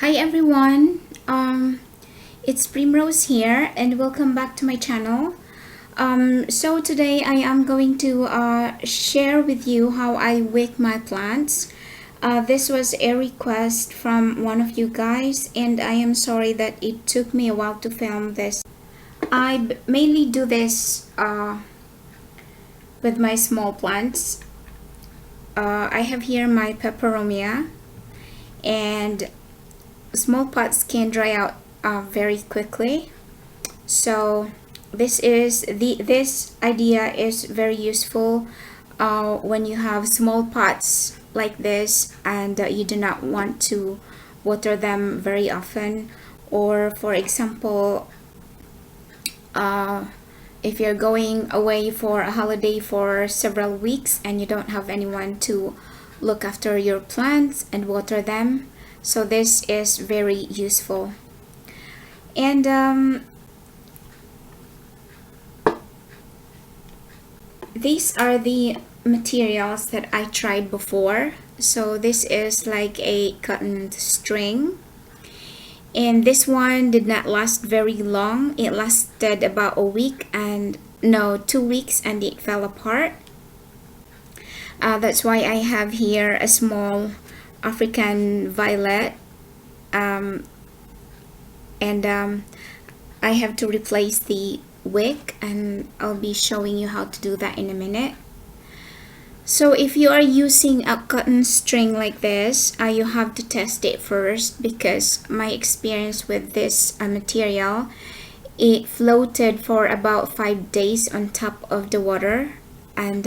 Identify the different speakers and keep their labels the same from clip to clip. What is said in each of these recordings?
Speaker 1: Hi everyone, it's Primrose here and welcome back to my channel. So today I am going to share with you how I wick my plants. This was a request from one of you guys and I am sorry that it took me a while to film this. I mainly do this with my small plants. I have here my peperomia, and small pots can dry out very quickly, so this idea is very useful when you have small pots like this and you do not want to water them very often, or for example if you're going away for a holiday for several weeks and you don't have anyone to look after your plants and water them. So this is very useful. And these are the materials that I tried before. So this is like a cotton string, and this one did not last very long. It lasted about a week, and no, 2 weeks, and it fell apart. That's why I have here a small African violet, and I have to replace the wick, and I'll be showing you how to do that in a minute. So if you are using a cotton string like this, you have to test it first, because my experience with this material, it floated for about 5 days on top of the water, and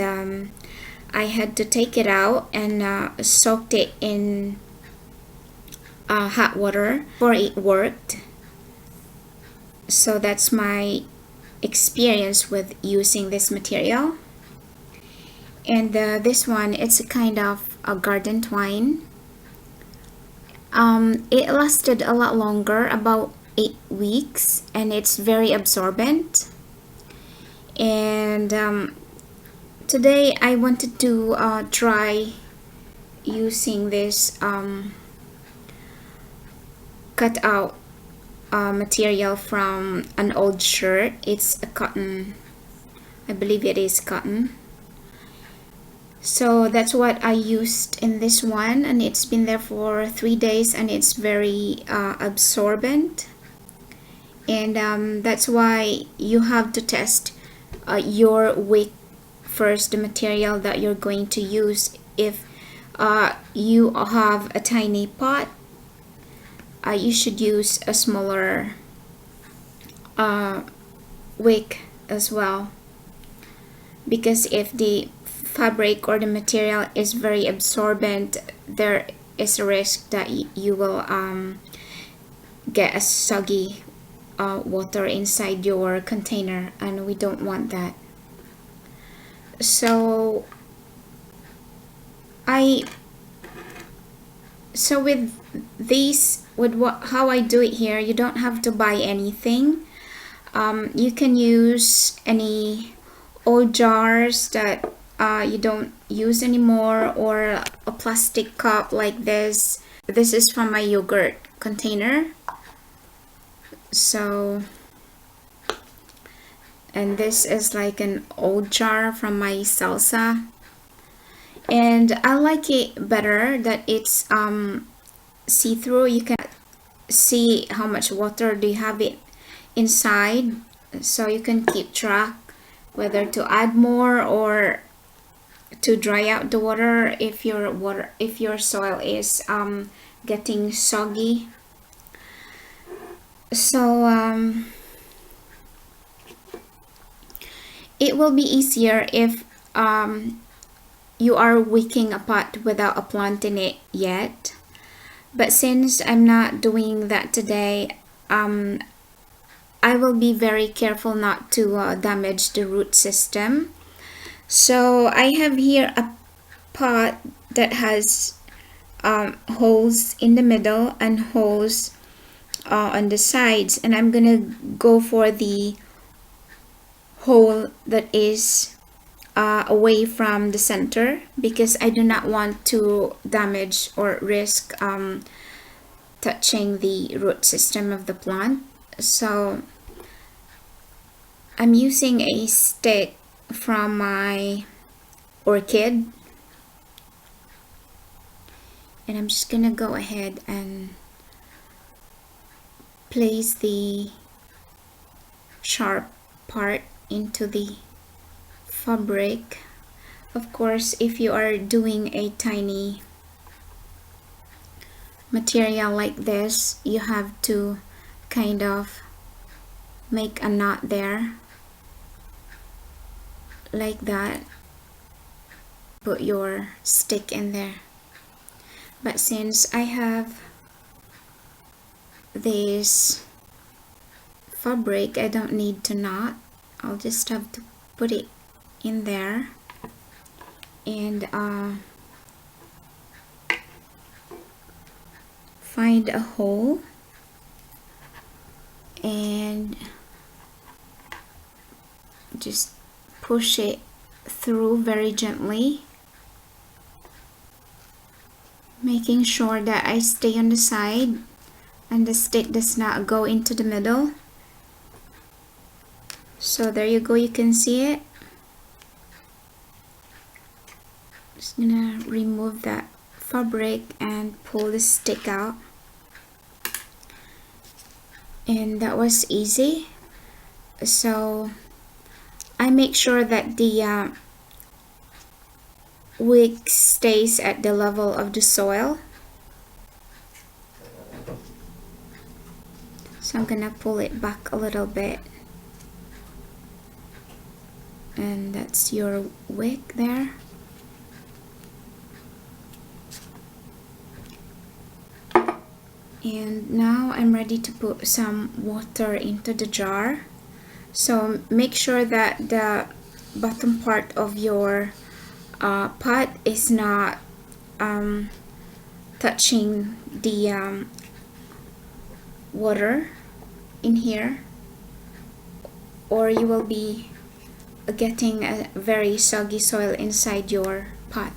Speaker 1: I had to take it out and soaked it in hot water before it worked. So that's my experience with using this material. And this one, it's a kind of a garden twine. It lasted a lot longer, about 8 weeks, and it's very absorbent. And today I wanted to try using this cut out material from an old shirt. It's a cotton, I believe it is cotton. So that's what I used in this one, and it's been there for 3 days, and it's very absorbent. And that's why you have to test your wick first, the material that you're going to use. If you have a tiny pot, you should use a smaller wick as well, because if the fabric or the material is very absorbent, there is a risk that you will get a soggy water inside your container, and we don't want that. So with these, with how I do it here, you don't have to buy anything. You can use any old jars that you don't use anymore, or a plastic cup like this. This is from my yogurt container. So, and this is like an old jar from my salsa, and I like it better that it's see-through. You can see how much water do you have it inside, so you can keep track whether to add more or to dry out the water if your soil is getting soggy. So it will be easier if you are wicking a pot without a plant in it yet, but since I'm not doing that today, I will be very careful not to damage the root system. So I have here a pot that has holes in the middle and holes on the sides, and I'm gonna go for the hole that is away from the center, because I do not want to damage or risk touching the root system of the plant. So I'm using a stick from my orchid, and I'm just gonna go ahead and place the sharp part into the fabric. Of course, if you are doing a tiny material like this, you have to kind of make a knot there like that, put your stick in there. But since I have this fabric, I don't need to knot. I'll just have to put it in there and find a hole and just push it through very gently, making sure that I stay on the side and the stick does not go into the middle. So there you go, you can see it. Just gonna remove that fabric and pull the stick out, and that was easy. So I make sure that the wick stays at the level of the soil. So I'm gonna pull it back a little bit, and that's your wick there. And now I'm ready to put some water into the jar. So make sure that the bottom part of your pot is not touching the water in here, or you will be getting a very soggy soil inside your pot.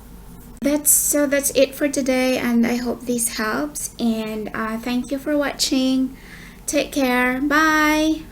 Speaker 1: That's it for today, and I hope this helps, and thank you for watching. Take care. Bye.